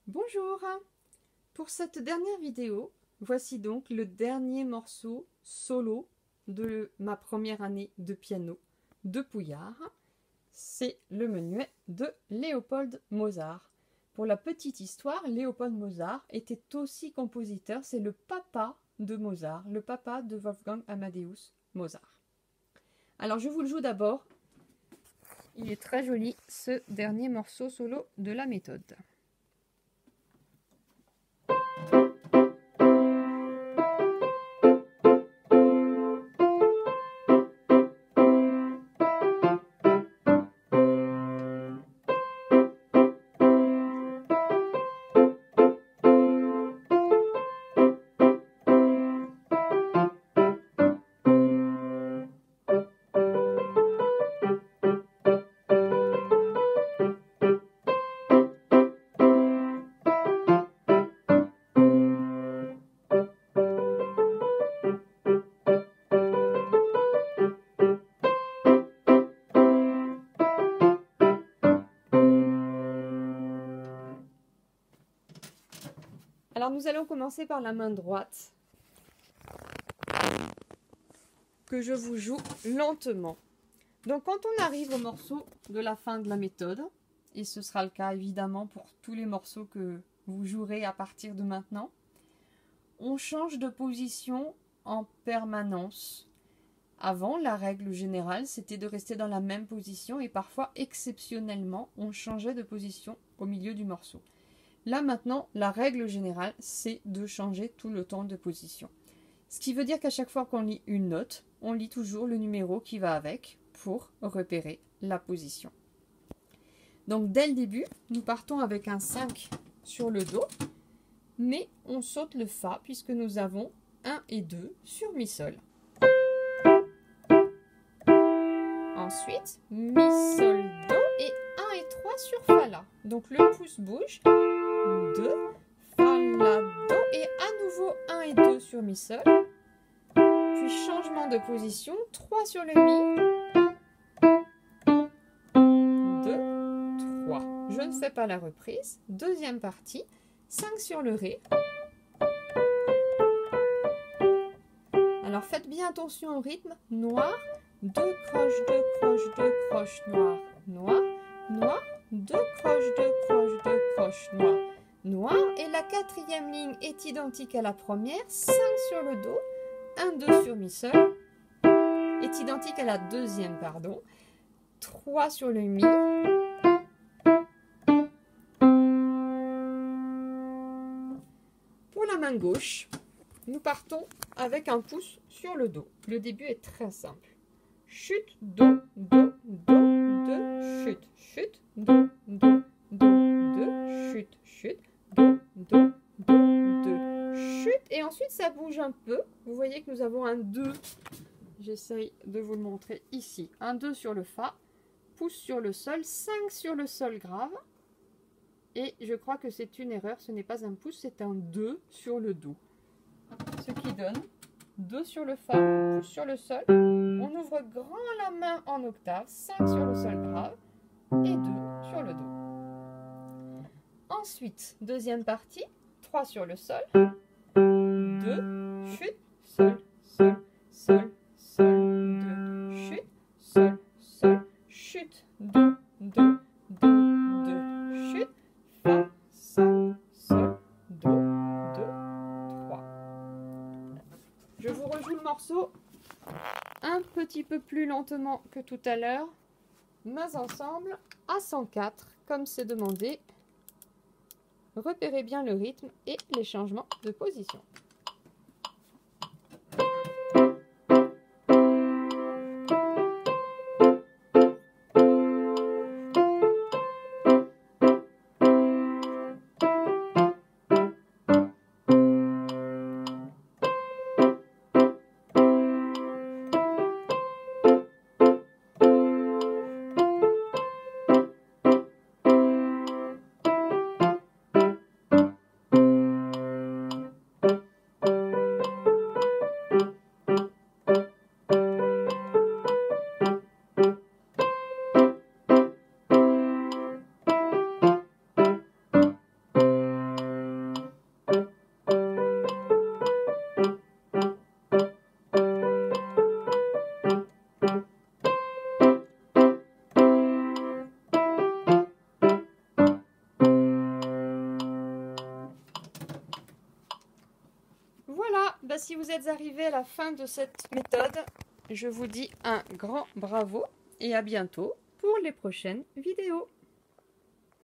Bonjour! Pour cette dernière vidéo, voici donc le dernier morceau solo de ma première année de piano de Pouillard. C'est le menuet de Léopold Mozart. Pour la petite histoire, Léopold Mozart était aussi compositeur, c'est le papa de Mozart, le papa de Wolfgang Amadeus Mozart. Alors je vous le joue d'abord. Il est très joli ce dernier morceau solo de la méthode. Alors nous allons commencer par la main droite, que je vous joue lentement. Donc quand on arrive au morceau de la fin de la méthode, et ce sera le cas évidemment pour tous les morceaux que vous jouerez à partir de maintenant, on change de position en permanence. Avant, la règle générale, c'était de rester dans la même position et parfois, exceptionnellement, on changeait de position au milieu du morceau. Là maintenant, la règle générale, c'est de changer tout le temps de position. Ce qui veut dire qu'à chaque fois qu'on lit une note, on lit toujours le numéro qui va avec pour repérer la position. Donc dès le début, nous partons avec un 5 sur le Do, mais on saute le Fa puisque nous avons 1 et 2 sur Mi Sol. Ensuite, Mi Sol Do et 1 et 3 sur Fa La. Donc le pouce bouge. 2, Fa, La, Do et à nouveau 1 et 2 sur Mi Sol, puis changement de position, 3 sur le Mi, 2, 3. Je ne fais pas la reprise. Deuxième partie, 5 sur le Ré. Alors faites bien attention au rythme, noir, 2 croches, 2 croches, 2 croches, noir, noir, noir, 2 croches, 2 croches, 2 croches, noir, noir, et la quatrième ligne est identique à la première, 5 sur le Do, 1, 2 sur Mi Sol, est identique à la deuxième, pardon, 3 sur le Mi, pour la main gauche, nous partons avec un pouce sur le Do. Le début est très simple. Chute, Do, Do, Do, 2, chute, chute, Do, Do, Do, 2, chute, chute, Do, Do, Do, 2, chute. Et ensuite, ça bouge un peu. Vous voyez que nous avons un 2. J'essaye de vous le montrer ici. Un 2 sur le Fa, pouce sur le Sol, 5 sur le Sol grave. Et je crois que c'est une erreur. Ce n'est pas un pouce, c'est un 2 sur le Do. Ce qui donne 2 sur le Fa, pouce sur le Sol. On ouvre grand la main en octave, 5 sur le Sol grave et 2 sur le Do. Ensuite, deuxième partie, 3 sur le Sol, 2, chute, Sol, Sol, Sol, Sol, 2, chute, Sol, Sol, chute, Do, Do, Do, 2, chute, Fa, Sol, Sol, Do, 2, 3. Je vous rejoue le morceau un petit peu plus lentement que tout à l'heure, mains ensemble à 104 comme c'est demandé. Repérez bien le rythme et les changements de position. bah, si vous êtes arrivé à la fin de cette méthode, je vous dis un grand bravo et à bientôt pour les prochaines vidéos.